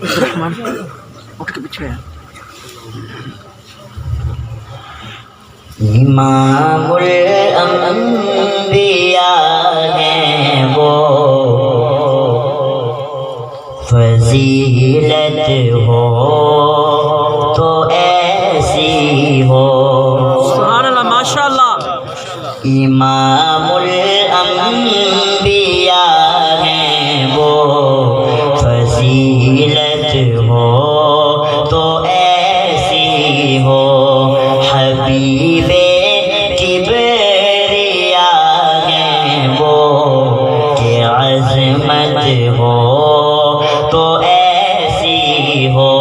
الرحمن اٹھ کے پیچھے ہے. امام الانبیاء ہیں وہ، فضیلت ہو تو ایسی ہو. سبحان اللہ، ماشاء اللہ. امام الانبیاء ہیں وہ، فضیلت ہو تو ایسی ہو. حبیب کبریاء ہیں وہ، کہ عظمت ہو تو ایسی ہو.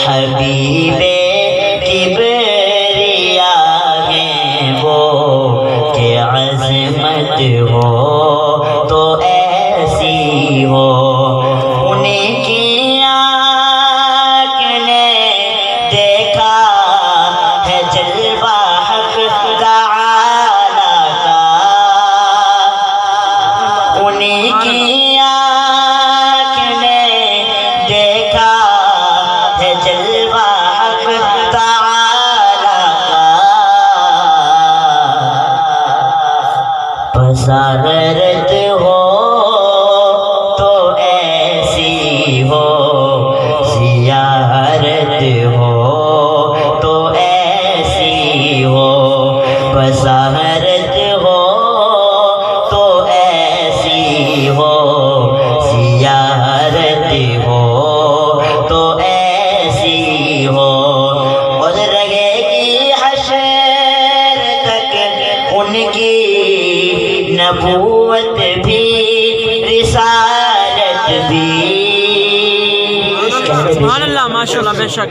حبیب کبریاء ہیں وہ، کہ عظمت ہو تو ایسی ہو. انہیں کی آنکھ نے دیکھا ہے جلوہ حق تعالی کا. انہیں کی آنکھ نے دیکھا ہے جلوہ حق تعالی کا. بصارت ہو تو ایسی ہو، زیارت ہو تو ایسی ہو. بصارت ہو تو ایسی ہو، زیارت ہو تو ایسی ہو. اور رہے گی حشر تک ان کی نبوت بھی، رسالت بھی. سبحان اللہ، ماشاء اللہ، بے شک.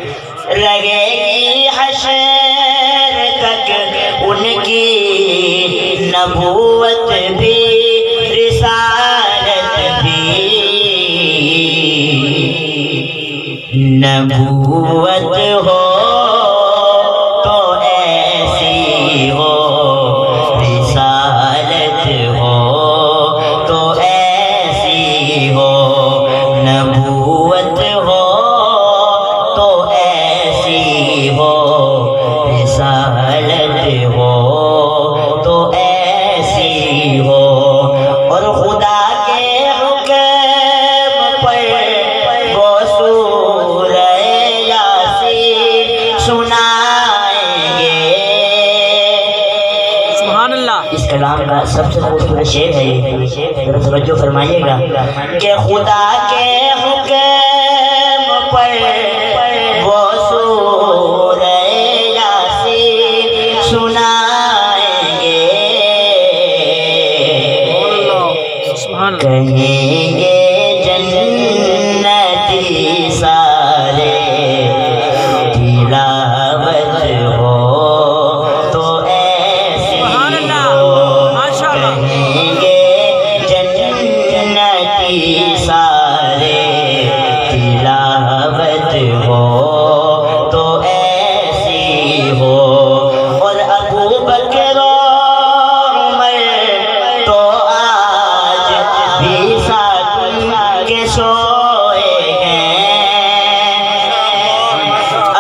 رہے گی حشر تک ان کی نبوت بھی، رسالت بھی. نبوت ہو تو ایسی ہو، رسالت ہو تو ایسی ہو. نبوت ہو تو ایسی ہو، رسالت ہو تو ایسی ہو. اور خدا کے حکم پر وہ سورہ یاسین سنائیں گے. سبحان اللہ. اس کلام کا سب سے خوبصورت شعر ہے یہ، ذرا توجہ فرمائیے گا کہ خدا کے حکم پر وہ سورہ یاسین سنائیں گے. سبحان اللہ. کہیں گے جنتی سارے، تلاوت ہو تو ایسی سبحان اللہ، ہو. ماشاء اللہ. کہیں گے جنتی سارے، تلاوت ہو تو ایسی ہو. اور ابو بکر و عمر تو آج بھی ساتھ کے سوئے ہیں.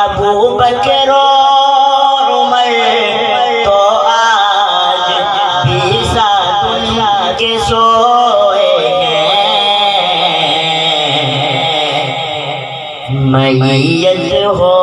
ابو بکر و عمر تو آج بھی ساتھ کے سوئے ہیں. میت ہو